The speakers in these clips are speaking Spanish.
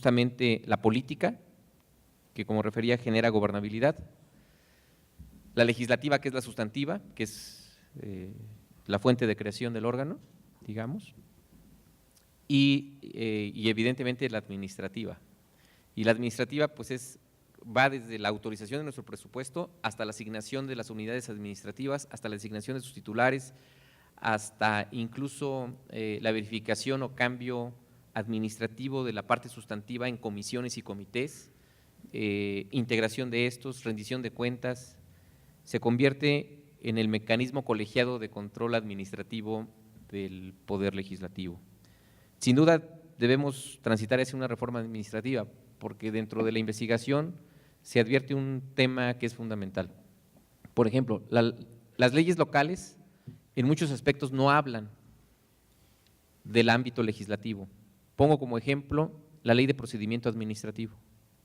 justamente la política, que como refería genera gobernabilidad, la legislativa, que es la sustantiva, que es la fuente de creación del órgano, digamos, y evidentemente la administrativa. Y la administrativa pues va desde la autorización de nuestro presupuesto hasta la asignación de las unidades administrativas, hasta la designación de sus titulares, hasta incluso la verificación o cambio administrativo de la parte sustantiva en comisiones y comités, integración de estos, rendición de cuentas, se convierte en el mecanismo colegiado de control administrativo del Poder Legislativo. Sin duda debemos transitar hacia una reforma administrativa, porque dentro de la investigación se advierte un tema que es fundamental. Por ejemplo, las leyes locales en muchos aspectos no hablan del ámbito legislativo. Pongo como ejemplo la Ley de Procedimiento Administrativo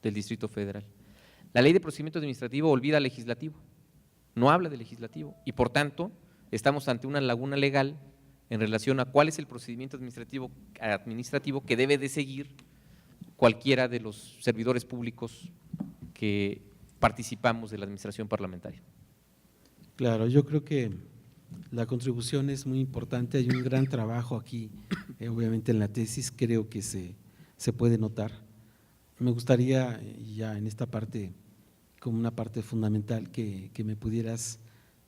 del Distrito Federal. La Ley de Procedimiento Administrativo olvida al legislativo, no habla del legislativo y por tanto estamos ante una laguna legal en relación a cuál es el procedimiento administrativo que debe de seguir cualquiera de los servidores públicos que participamos de la administración parlamentaria. Claro, yo creo que la contribución es muy importante, hay un gran trabajo aquí, obviamente en la tesis creo que se puede notar. Me gustaría ya en esta parte, como una parte fundamental, que me pudieras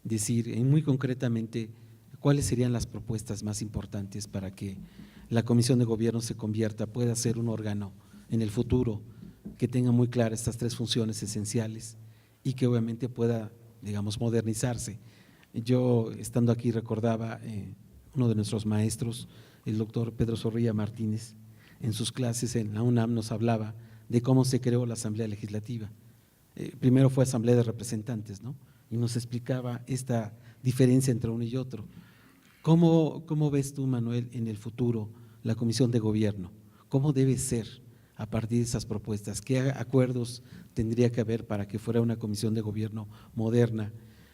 decir muy concretamente cuáles serían las propuestas más importantes para que la Comisión de Gobierno se convierta, pueda ser un órgano en el futuro que tenga muy claras estas tres funciones esenciales y que obviamente pueda, digamos, modernizarse. Yo, estando aquí, recordaba uno de nuestros maestros, el doctor Pedro Zorrilla Martínez, en sus clases en la UNAM nos hablaba de cómo se creó la Asamblea Legislativa. Primero fue Asamblea de Representantes, ¿no? Y nos explicaba esta diferencia entre uno y otro. ¿Cómo ves tú, Manuel, en el futuro la Comisión de Gobierno? ¿Cómo debe ser a partir de esas propuestas? ¿Qué acuerdos tendría que haber para que fuera una Comisión de Gobierno moderna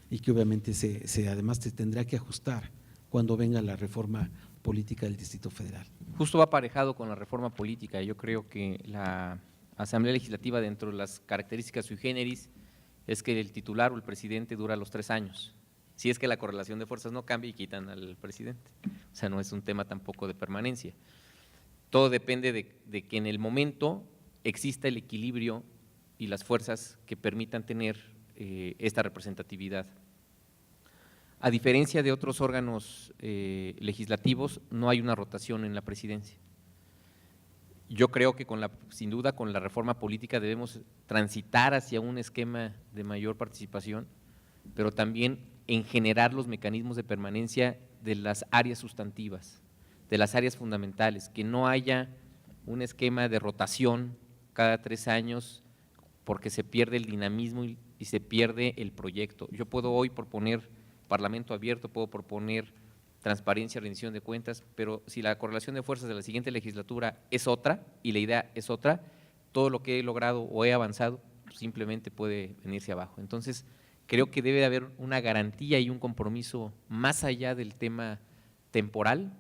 y que obviamente además se tendrá que ajustar cuando venga la reforma política del Distrito Federal? Justo va aparejado con la reforma política. Yo creo que la Asamblea Legislativa, dentro de las características sui generis, es que el titular o el presidente dura los 3 años. Si es que la correlación de fuerzas no cambia y quitan al presidente. O sea, no es un tema tampoco de permanencia. Todo depende de que en el momento exista el equilibrio y las fuerzas que permitan tener esta representatividad. A diferencia de otros órganos legislativos, no hay una rotación en la presidencia. Yo creo que sin duda con la reforma política debemos transitar hacia un esquema de mayor participación, pero también en generar los mecanismos de permanencia de las áreas sustantivas, de las áreas fundamentales, que no haya un esquema de rotación cada 3 años porque se pierde el dinamismo y se pierde el proyecto. Yo puedo hoy proponer Parlamento abierto, puedo proponer transparencia, rendición de cuentas, pero si la correlación de fuerzas de la siguiente legislatura es otra y la idea es otra, todo lo que he logrado o he avanzado simplemente puede venirse abajo. Entonces, creo que debe haber una garantía y un compromiso más allá del tema temporal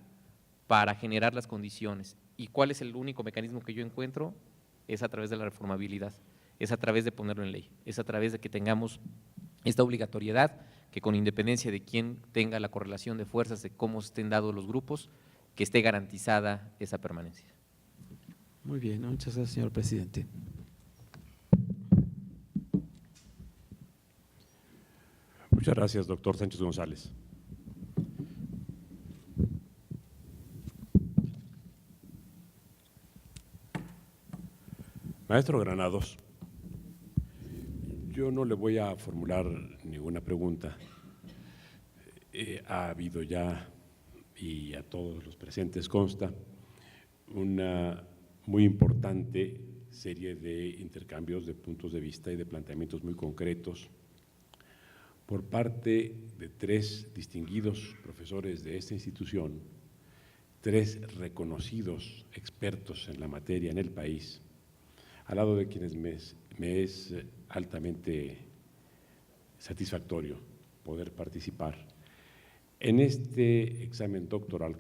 para generar las condiciones. ¿Y cuál es el único mecanismo que yo encuentro? Es a través de la reformabilidad, es a través de ponerlo en ley, es a través de que tengamos esta obligatoriedad, que con independencia de quién tenga la correlación de fuerzas, de cómo estén dados los grupos, que esté garantizada esa permanencia. Muy bien, muchas gracias, señor presidente. Muchas gracias, doctor Sánchez González. Maestro Granados, yo no le voy a formular ninguna pregunta. Ha habido ya, y a todos los presentes consta, una muy importante serie de intercambios de puntos de vista y de planteamientos muy concretos por parte de 3 distinguidos profesores de esta institución, 3 reconocidos expertos en la materia en el país, al lado de quienes me es altamente satisfactorio poder participar en este examen doctoral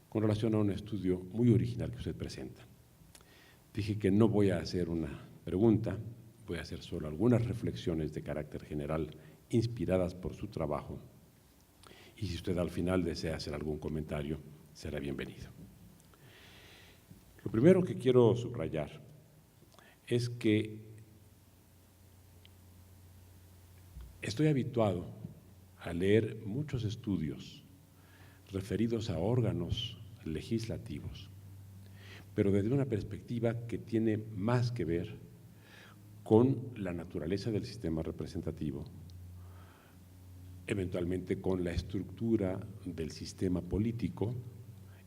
con relación a un estudio muy original que usted presenta. Dije que no voy a hacer una pregunta, voy a hacer solo algunas reflexiones de carácter general inspiradas por su trabajo, y si usted al final desea hacer algún comentario, será bienvenido. Lo primero que quiero subrayar es que estoy habituado a leer muchos estudios referidos a órganos legislativos, pero desde una perspectiva que tiene más que ver con la naturaleza del sistema representativo, eventualmente con la estructura del sistema político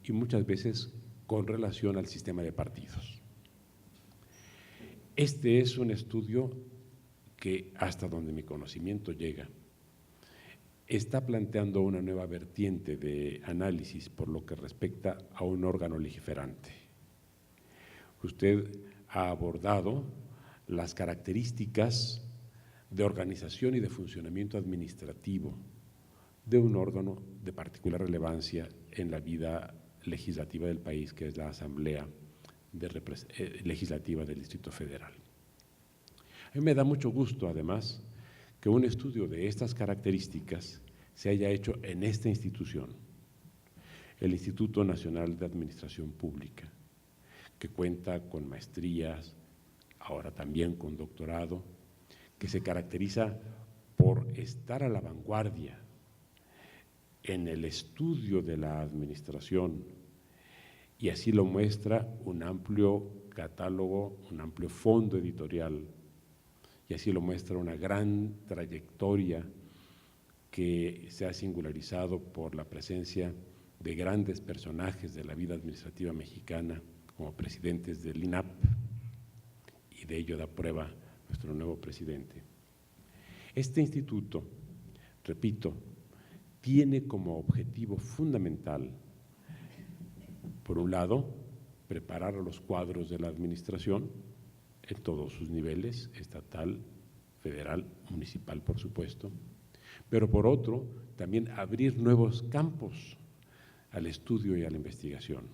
y muchas veces con relación al sistema de partidos. Este es un estudio que, hasta donde mi conocimiento llega, está planteando una nueva vertiente de análisis por lo que respecta a un órgano legiferante. Usted ha abordado las características de organización y de funcionamiento administrativo de un órgano de particular relevancia en la vida legislativa del país, que es la Asamblea Legislativa del Distrito Federal. A mí me da mucho gusto, además, que un estudio de estas características se haya hecho en esta institución, el Instituto Nacional de Administración Pública, que cuenta con maestrías, ahora también con doctorado, que se caracteriza por estar a la vanguardia en el estudio de la administración, y así lo muestra un amplio catálogo, un amplio fondo editorial, y así lo muestra una gran trayectoria que se ha singularizado por la presencia de grandes personajes de la vida administrativa mexicana, como presidentes del INAP, y de ello da prueba nuestro nuevo presidente. Este instituto, repito, tiene como objetivo fundamental, por un lado, preparar a los cuadros de la administración en todos sus niveles, estatal, federal, municipal, por supuesto, pero por otro, también abrir nuevos campos al estudio y a la investigación.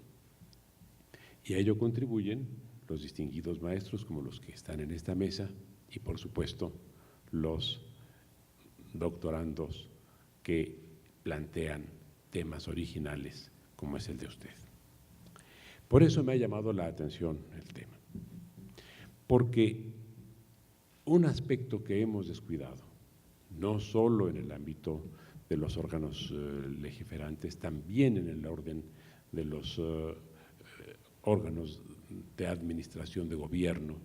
Y a ello contribuyen los distinguidos maestros como los que están en esta mesa y, por supuesto, los doctorandos que plantean temas originales como es el de usted. Por eso me ha llamado la atención el tema, porque un aspecto que hemos descuidado, no solo en el ámbito de los órganos legiferantes, también en el orden de los órganos de administración de gobierno.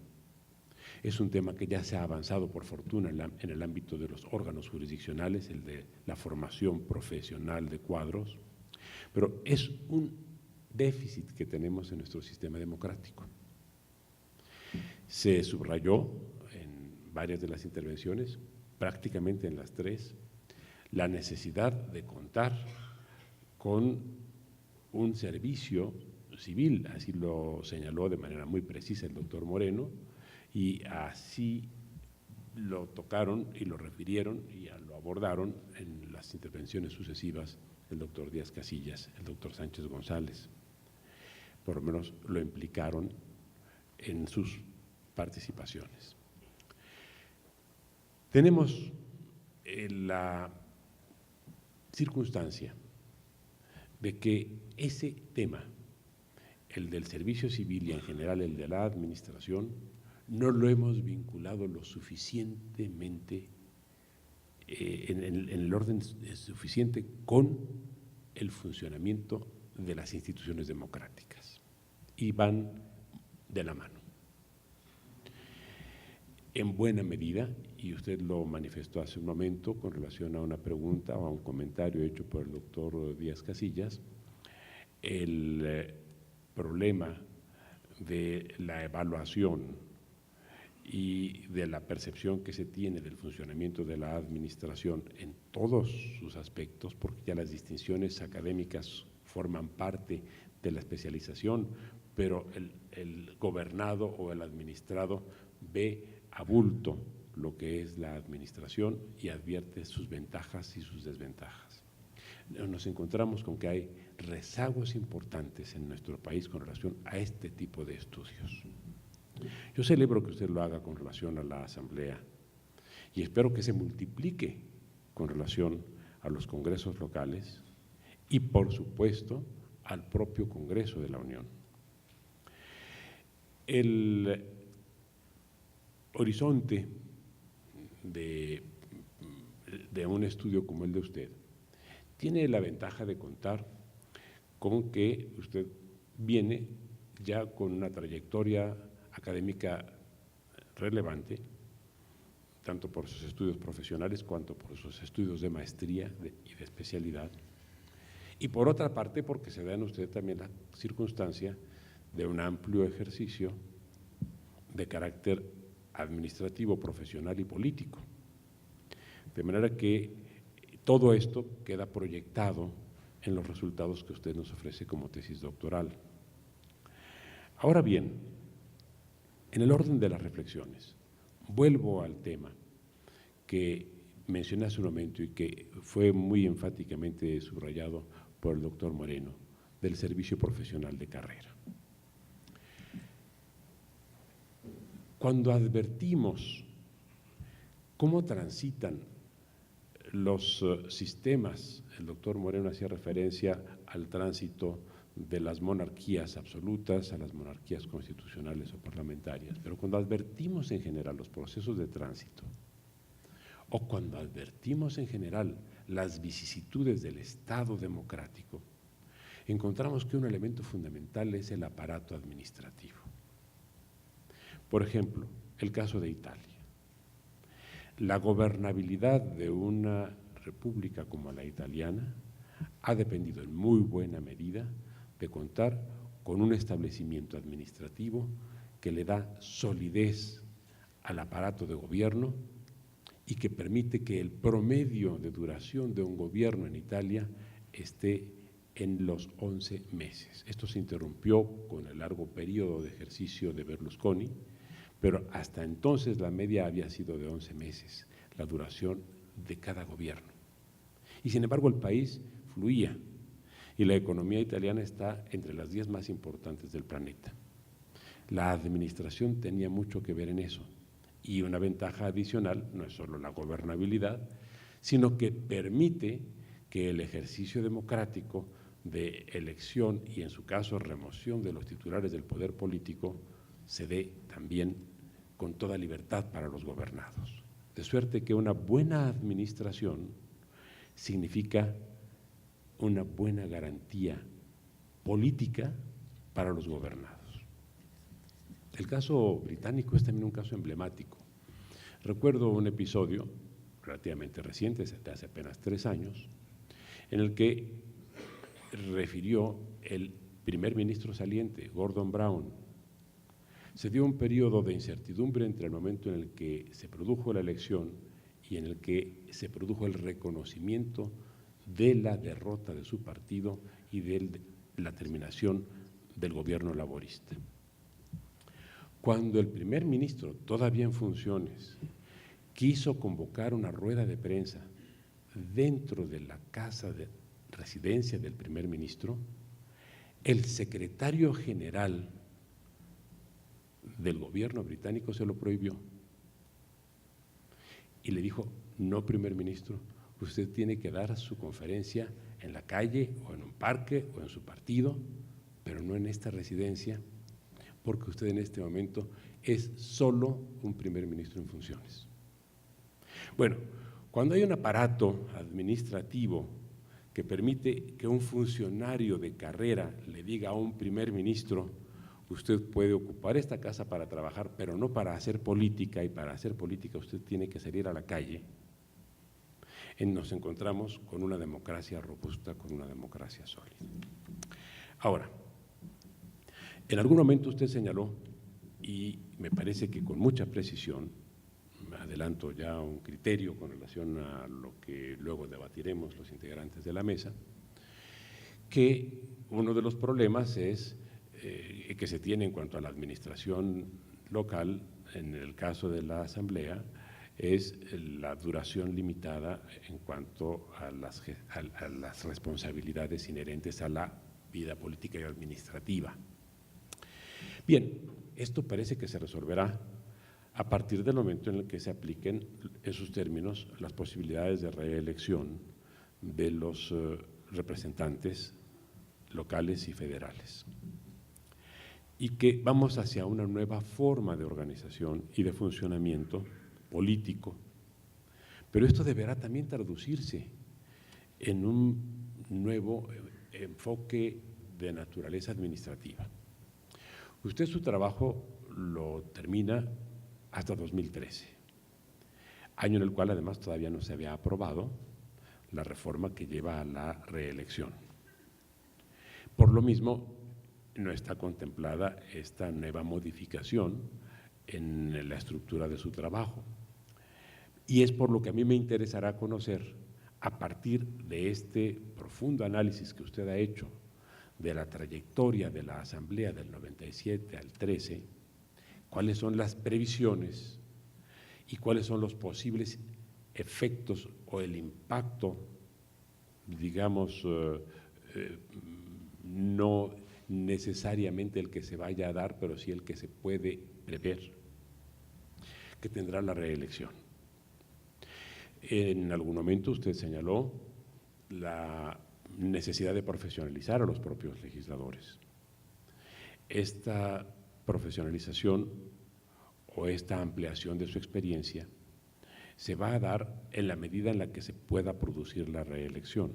Es un tema que ya se ha avanzado, por fortuna, en el ámbito de los órganos jurisdiccionales, el de la formación profesional de cuadros, pero es un déficit que tenemos en nuestro sistema democrático. Se subrayó en varias de las intervenciones, prácticamente en las tres, la necesidad de contar con un servicio civil, así lo señaló de manera muy precisa el doctor Moreno, y así lo tocaron y lo refirieron y lo abordaron en las intervenciones sucesivas el doctor Díaz Casillas, el doctor Sánchez González, por lo menos lo implicaron en sus participaciones. Tenemos la circunstancia de que ese tema, el del servicio civil y en general el de la administración, no lo hemos vinculado lo suficientemente, en el orden suficiente con el funcionamiento de las instituciones democráticas, y van de la mano. En buena medida, y usted lo manifestó hace un momento con relación a una pregunta o a un comentario hecho por el doctor Díaz Casillas, el problema de la evaluación y de la percepción que se tiene del funcionamiento de la administración en todos sus aspectos, porque ya las distinciones académicas forman parte de la especialización, pero el gobernado o el administrado ve a bulto lo que es la administración y advierte sus ventajas y sus desventajas. Nos encontramos con que hay rezagos importantes en nuestro país con relación a este tipo de estudios. Yo celebro que usted lo haga con relación a la Asamblea y espero que se multiplique con relación a los congresos locales y, por supuesto, al propio Congreso de la Unión. El horizonte de un estudio como el de usted tiene la ventaja de contar con que usted viene ya con una trayectoria académica relevante, tanto por sus estudios profesionales cuanto por sus estudios de maestría y de especialidad, y por otra parte porque se da en usted también la circunstancia de un amplio ejercicio de carácter administrativo, profesional y político. De manera que todo esto queda proyectado en los resultados que usted nos ofrece como tesis doctoral. Ahora bien, en el orden de las reflexiones, vuelvo al tema que mencioné hace un momento y que fue muy enfáticamente subrayado por el doctor Moreno, del servicio profesional de carrera. Cuando advertimos cómo transitan los sistemas, el doctor Moreno hacía referencia al tránsito de las monarquías absolutas a las monarquías constitucionales o parlamentarias, pero cuando advertimos en general los procesos de tránsito o cuando advertimos en general las vicisitudes del Estado democrático, encontramos que un elemento fundamental es el aparato administrativo. Por ejemplo, el caso de Italia. La gobernabilidad de una república como la italiana ha dependido en muy buena medida de contar con un establecimiento administrativo que le da solidez al aparato de gobierno y que permite que el promedio de duración de un gobierno en Italia esté en los 11 meses. Esto se interrumpió con el largo periodo de ejercicio de Berlusconi, pero hasta entonces la media había sido de 11 meses, la duración de cada gobierno. Y sin embargo el país fluía y la economía italiana está entre las 10 más importantes del planeta. La administración tenía mucho que ver en eso y una ventaja adicional no es solo la gobernabilidad, sino que permite que el ejercicio democrático de elección y en su caso remoción de los titulares del poder político se dé también con toda libertad para los gobernados. De suerte que una buena administración significa una buena garantía política para los gobernados. El caso británico es también un caso emblemático. Recuerdo un episodio relativamente reciente, de hace apenas 3 años, en el que refirió el primer ministro saliente, Gordon Brown. Se dio un periodo de incertidumbre entre el momento en el que se produjo la elección y en el que se produjo el reconocimiento de la derrota de su partido y de la terminación del gobierno laborista. Cuando el primer ministro, todavía en funciones, quiso convocar una rueda de prensa dentro de la casa de residencia del primer ministro, el secretario general del gobierno británico se lo prohibió y le dijo: no, primer ministro, usted tiene que dar su conferencia en la calle o en un parque o en su partido, pero no en esta residencia, porque usted en este momento es solo un primer ministro en funciones. Bueno, cuando hay un aparato administrativo que permite que un funcionario de carrera le diga a un primer ministro: usted puede ocupar esta casa para trabajar, pero no para hacer política, y para hacer política usted tiene que salir a la calle, nos encontramos con una democracia robusta, con una democracia sólida. Ahora, en algún momento usted señaló, y me parece que con mucha precisión, me adelanto ya un criterio con relación a lo que luego debatiremos los integrantes de la mesa, que uno de los problemas es que se tiene en cuanto a la administración local, en el caso de la Asamblea, es la duración limitada en cuanto a las responsabilidades inherentes a la vida política y administrativa. Bien, Esto parece que se resolverá a partir del momento en el que se apliquen en sus términos las posibilidades de reelección de los representantes locales y federales. Y que vamos hacia una nueva forma de organización y de funcionamiento político. Pero esto deberá también traducirse en un nuevo enfoque de naturaleza administrativa. Usted su trabajo lo termina hasta 2013, año en el cual además todavía no se había aprobado la reforma que lleva a la reelección. Por lo mismo, no está contemplada esta nueva modificación en la estructura de su trabajo. Y es por lo que a mí me interesará conocer, a partir de este profundo análisis que usted ha hecho de la trayectoria de la Asamblea del 97 al 13, cuáles son las previsiones y cuáles son los posibles efectos o el impacto, digamos, no necesariamente el que se vaya a dar, pero sí el que se puede prever, que tendrá la reelección. En algún momento usted señaló la necesidad de profesionalizar a los propios legisladores. Esta profesionalización o esta ampliación de su experiencia se va a dar en la medida en la que se pueda producir la reelección.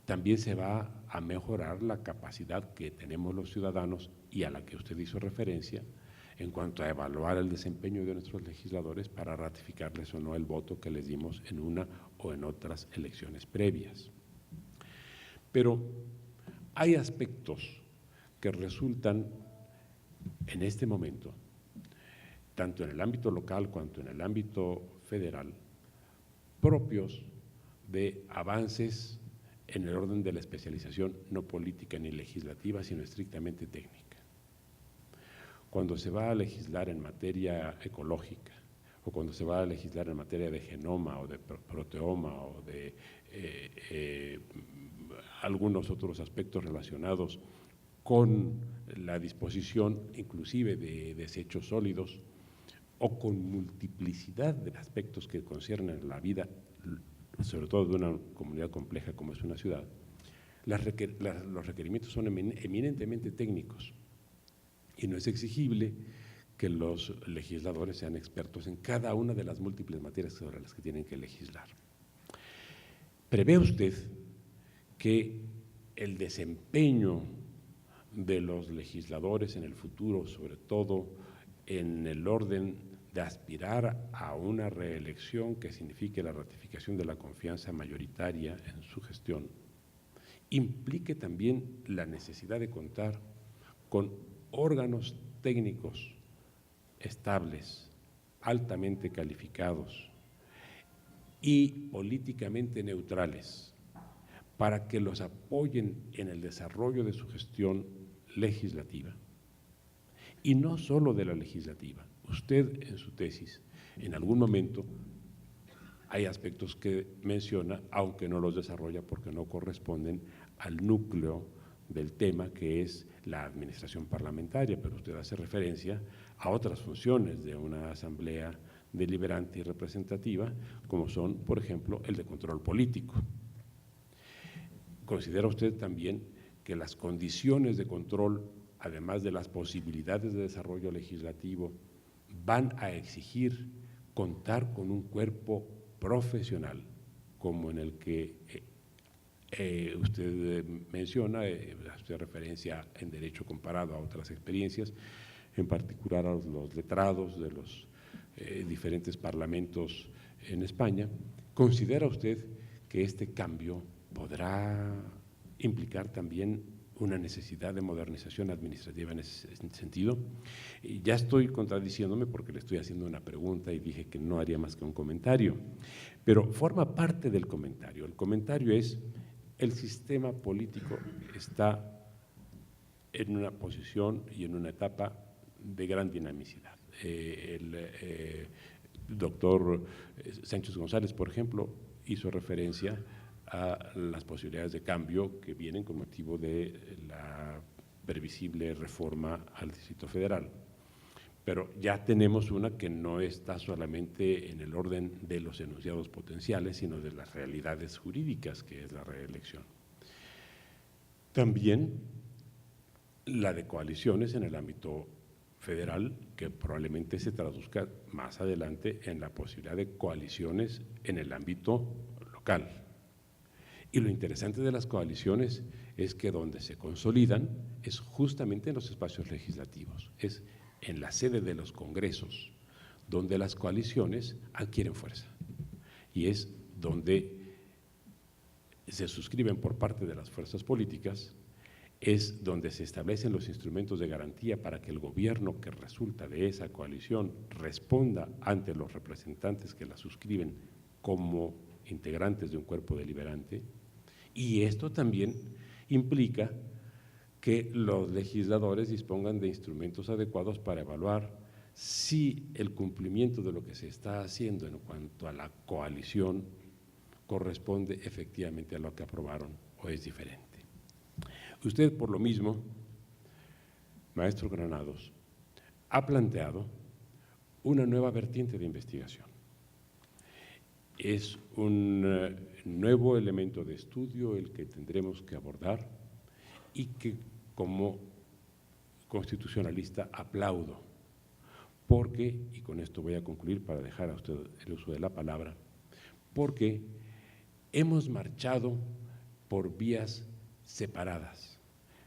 También se va a mejorar la capacidad que tenemos los ciudadanos y a la que usted hizo referencia en cuanto a evaluar el desempeño de nuestros legisladores para ratificarles o no el voto que les dimos en una o en otras elecciones previas. Pero hay aspectos que resultan en este momento, tanto en el ámbito local cuanto en el ámbito federal, propios de avances en el orden de la especialización no política ni legislativa, sino estrictamente técnica. Cuando se va a legislar en materia ecológica o cuando se va a legislar en materia de genoma o de proteoma o de algunos otros aspectos relacionados con la disposición inclusive de desechos sólidos o con multiplicidad de aspectos que conciernen la vida, sobre todo de una comunidad compleja como es una ciudad, los requerimientos son eminentemente técnicos y no es exigible que los legisladores sean expertos en cada una de las múltiples materias sobre las que tienen que legislar. ¿Prevé usted que el desempeño de los legisladores en el futuro, sobre todo en el orden de aspirar a una reelección que signifique la ratificación de la confianza mayoritaria en su gestión, implique también la necesidad de contar con órganos técnicos estables, altamente calificados y políticamente neutrales para que los apoyen en el desarrollo de su gestión legislativa? Y no solo de la legislativa. Usted en su tesis, en algún momento, hay aspectos que menciona, aunque no los desarrolla porque no corresponden al núcleo del tema, que es la administración parlamentaria, pero usted hace referencia a otras funciones de una asamblea deliberante y representativa, como son, por ejemplo, el de control político. ¿Considera usted también que las condiciones de control, además de las posibilidades de desarrollo legislativo, van a exigir contar con un cuerpo profesional, como en el que usted menciona, hace referencia en derecho comparado a otras experiencias, en particular a los letrados de los diferentes parlamentos en España? ¿Considera usted que este cambio podrá implicar también una necesidad de modernización administrativa en ese sentido? Y ya estoy contradiciéndome porque le estoy haciendo una pregunta y dije que no haría más que un comentario, pero forma parte del comentario. El comentario es: el sistema político está en una posición y en una etapa de gran dinamicidad. El doctor Sánchez González, por ejemplo, hizo referencia a las posibilidades de cambio que vienen con motivo de la previsible reforma al Distrito Federal. Pero ya tenemos una que no está solamente en el orden de los enunciados potenciales, sino de las realidades jurídicas, que es la reelección. También la de coaliciones en el ámbito federal, que probablemente se traduzca más adelante en la posibilidad de coaliciones en el ámbito local. Y lo interesante de las coaliciones es que donde se consolidan es justamente en los espacios legislativos, es en la sede de los congresos, donde las coaliciones adquieren fuerza y es donde se suscriben por parte de las fuerzas políticas, es donde se establecen los instrumentos de garantía para que el gobierno que resulta de esa coalición responda ante los representantes que la suscriben como integrantes de un cuerpo deliberante, y esto también implica que los legisladores dispongan de instrumentos adecuados para evaluar si el cumplimiento de lo que se está haciendo en cuanto a la coalición corresponde efectivamente a lo que aprobaron o es diferente. Usted, por lo mismo, maestro Granados, ha planteado una nueva vertiente de investigación. Es un nuevo elemento de estudio el que tendremos que abordar y que como constitucionalista aplaudo, porque, y con esto voy a concluir para dejar a usted el uso de la palabra, porque hemos marchado por vías separadas,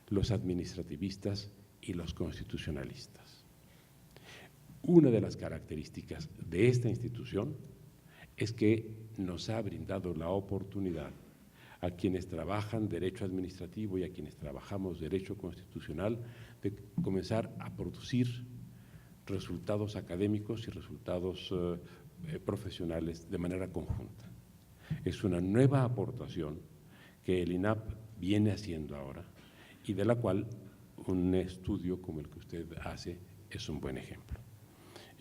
los administrativistas y los constitucionalistas. Una de las características de esta institución es que nos ha brindado la oportunidad a quienes trabajan derecho administrativo y a quienes trabajamos derecho constitucional de comenzar a producir resultados académicos y resultados profesionales de manera conjunta. Es una nueva aportación que el INAP viene haciendo ahora y de la cual un estudio como el que usted hace es un buen ejemplo.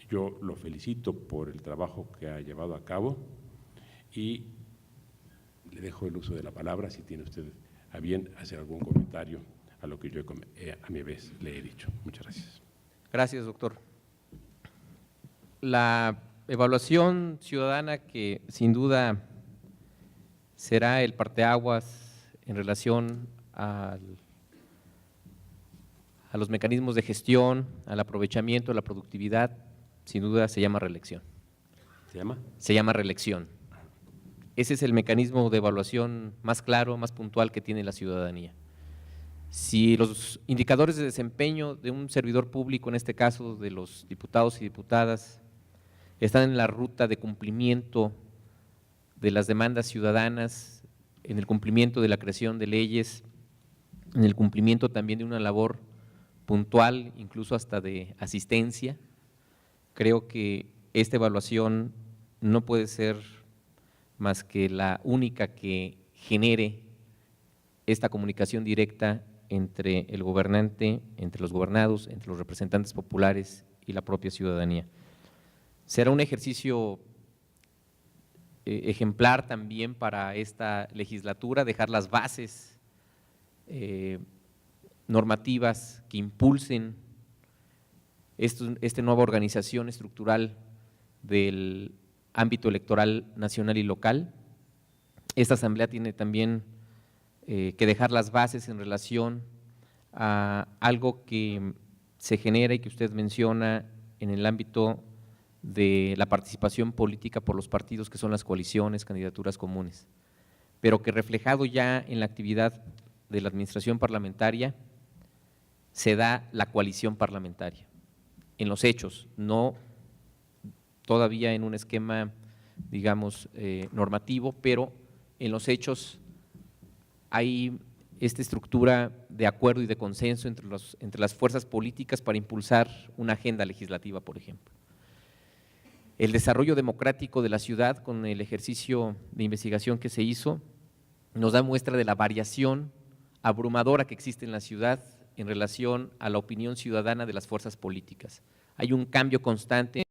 Yo lo felicito por el trabajo que ha llevado a cabo y le dejo el uso de la palabra si tiene usted a bien hacer algún comentario a lo que yo a mi vez le he dicho. Muchas gracias. Gracias, doctor. La evaluación ciudadana que sin duda será el parteaguas en relación a los mecanismos de gestión, al aprovechamiento, a la productividad, sin duda se llama reelección. ¿Se llama? Se llama reelección. Ese es el mecanismo de evaluación más claro, más puntual que tiene la ciudadanía. Si los indicadores de desempeño de un servidor público, en este caso de los diputados y diputadas, están en la ruta de cumplimiento de las demandas ciudadanas, en el cumplimiento de la creación de leyes, en el cumplimiento también de una labor puntual, incluso hasta de asistencia, creo que esta evaluación no puede ser más que la única que genere esta comunicación directa entre el gobernante, entre los gobernados, entre los representantes populares y la propia ciudadanía. Será un ejercicio ejemplar también para esta legislatura, dejar las bases normativas que impulsen esta nueva organización estructural del ámbito electoral nacional y local. Esta asamblea tiene también que dejar las bases en relación a algo que se genera y que usted menciona en el ámbito de la participación política por los partidos que son las coaliciones, candidaturas comunes, pero que reflejado ya en la actividad de la administración parlamentaria se da la coalición parlamentaria, en los hechos, no todavía en un esquema, digamos, normativo, pero en los hechos hay esta estructura de acuerdo y de consenso entre las fuerzas políticas para impulsar una agenda legislativa, por ejemplo. El desarrollo democrático de la ciudad con el ejercicio de investigación que se hizo nos da muestra de la variación abrumadora que existe en la ciudad en relación a la opinión ciudadana de las fuerzas políticas. Hay un cambio constante